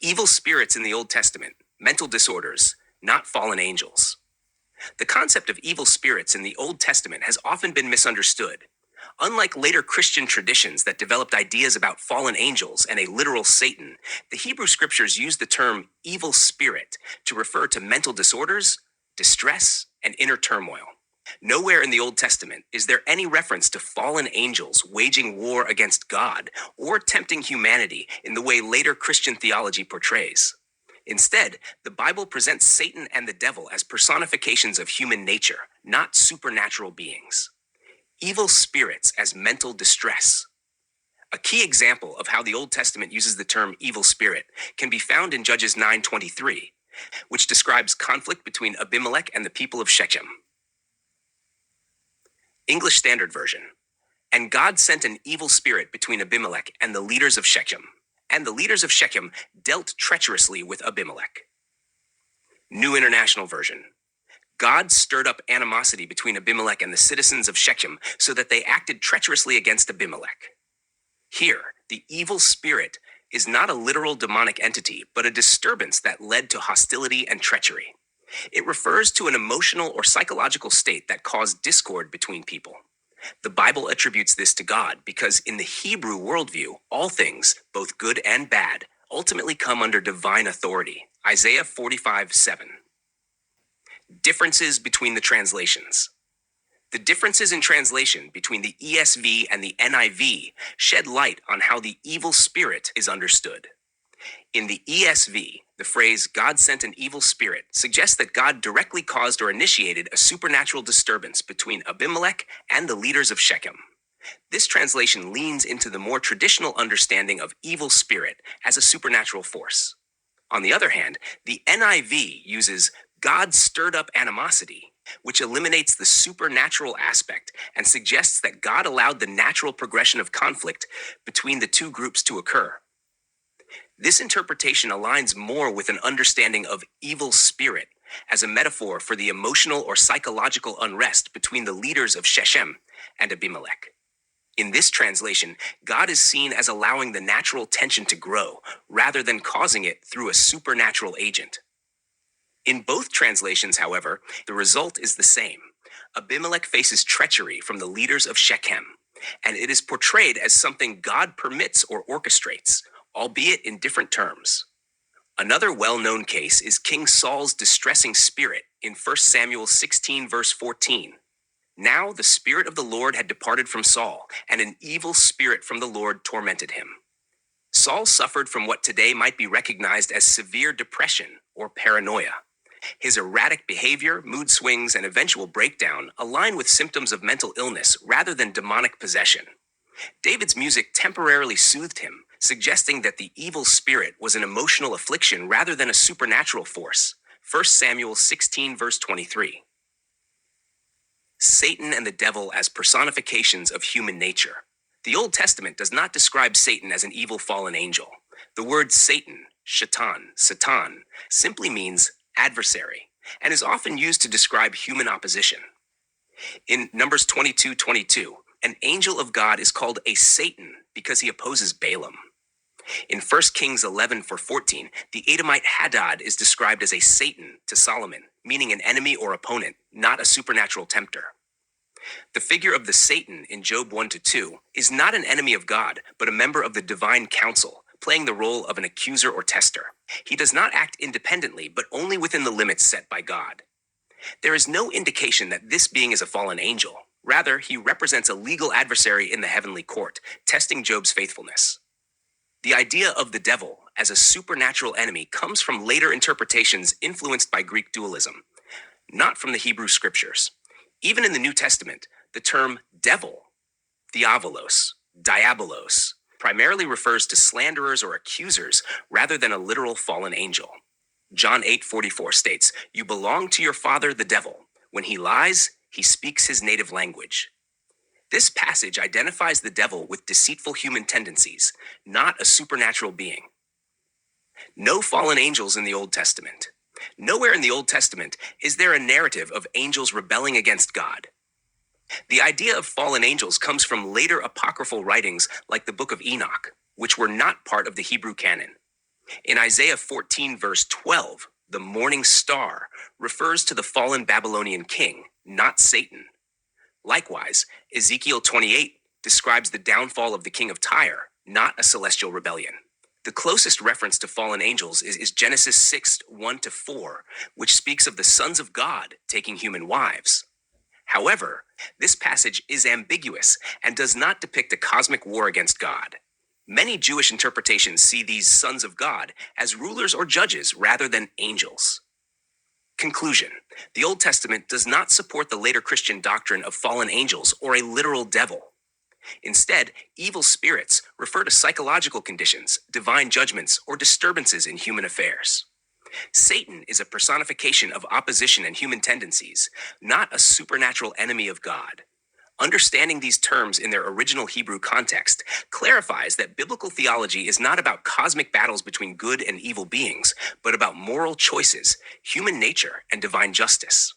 Evil spirits in the Old Testament, mental disorders, not fallen angels. The concept of evil spirits in the Old Testament has often been misunderstood. Unlike later Christian traditions that developed ideas about fallen angels and a literal Satan, the Hebrew scriptures use the term evil spirit to refer to mental disorders, distress, and inner turmoil. Nowhere in the Old Testament is there any reference to fallen angels waging war against God or tempting humanity in the way later Christian theology portrays. Instead, the Bible presents Satan and the devil as personifications of human nature, not supernatural beings. Evil spirits as mental distress. A key example of how the Old Testament uses the term evil spirit can be found in Judges 9:23, which describes conflict between Abimelech and the people of Shechem. English Standard Version. And God sent an evil spirit between Abimelech and the leaders of Shechem, and the leaders of Shechem dealt treacherously with Abimelech. New International Version. God stirred up animosity between Abimelech and the citizens of Shechem so that they acted treacherously against Abimelech. Here, the evil spirit is not a literal demonic entity, but a disturbance that led to hostility and treachery. It refers to an emotional or psychological state that caused discord between people. The Bible attributes this to God because in the Hebrew worldview, all things, both good and bad, ultimately come under divine authority. Isaiah 45:7. Differences between the translations. The differences in translation between the ESV and the NIV shed light on how the evil spirit is understood. In the ESV, the phrase "God sent an evil spirit" suggests that God directly caused or initiated a supernatural disturbance between Abimelech and the leaders of Shechem. This translation leans into the more traditional understanding of evil spirit as a supernatural force. On the other hand, the NIV uses "God stirred up animosity," which eliminates the supernatural aspect and suggests that God allowed the natural progression of conflict between the two groups to occur. This interpretation aligns more with an understanding of evil spirit as a metaphor for the emotional or psychological unrest between the leaders of Shechem and Abimelech. In this translation, God is seen as allowing the natural tension to grow rather than causing it through a supernatural agent. In both translations, however, the result is the same. Abimelech faces treachery from the leaders of Shechem, and it is portrayed as something God permits or orchestrates, albeit in different terms. Another well-known case is King Saul's distressing spirit in 1 Samuel 16 verse 14. Now the spirit of the Lord had departed from Saul, and an evil spirit from the Lord tormented him. Saul suffered from what today might be recognized as severe depression or paranoia. His erratic behavior, mood swings, and eventual breakdown align with symptoms of mental illness rather than demonic possession. David's music temporarily soothed him, suggesting that the evil spirit was an emotional affliction rather than a supernatural force. 1 Samuel 16 verse 23. Satan and the devil as personifications of human nature. The Old Testament does not describe Satan as an evil fallen angel. The word Satan, Satan, simply means adversary, and is often used to describe human opposition. In Numbers 22:22, an angel of God is called a Satan because he opposes Balaam. In 1 Kings 11:14, the Edomite Hadad is described as a Satan to Solomon, meaning an enemy or opponent, not a supernatural tempter. The figure of the Satan in Job 1-2 is not an enemy of God, but a member of the divine council, playing the role of an accuser or tester. He does not act independently, but only within the limits set by God. There is no indication that this being is a fallen angel. Rather, he represents a legal adversary in the heavenly court, testing Job's faithfulness. The idea of the devil as a supernatural enemy comes from later interpretations influenced by Greek dualism, not from the Hebrew scriptures. Even in the New Testament, the term devil, diabolos, diabolos, primarily refers to slanderers or accusers rather than a literal fallen angel. John 8:44 states, "You belong to your father, the devil. When he lies, he speaks his native language." This passage identifies the devil with deceitful human tendencies, not a supernatural being. No fallen angels in the Old Testament. Nowhere in the Old Testament is there a narrative of angels rebelling against God. The idea of fallen angels comes from later apocryphal writings like the Book of Enoch, which were not part of the Hebrew canon. In Isaiah 14, verse 12, the morning star refers to the fallen Babylonian king, not Satan. Likewise, Ezekiel 28 describes the downfall of the king of Tyre, not a celestial rebellion. The closest reference to fallen angels is Genesis 6, 1-4, which speaks of the sons of God taking human wives. However, this passage is ambiguous and does not depict a cosmic war against God. Many Jewish interpretations see these sons of God as rulers or judges rather than angels. Conclusion: the Old Testament does not support the later Christian doctrine of fallen angels or a literal devil. Instead, evil spirits refer to psychological conditions, divine judgments, or disturbances in human affairs. Satan is a personification of opposition and human tendencies, not a supernatural enemy of God. Understanding these terms in their original Hebrew context clarifies that biblical theology is not about cosmic battles between good and evil beings, but about moral choices, human nature, and divine justice.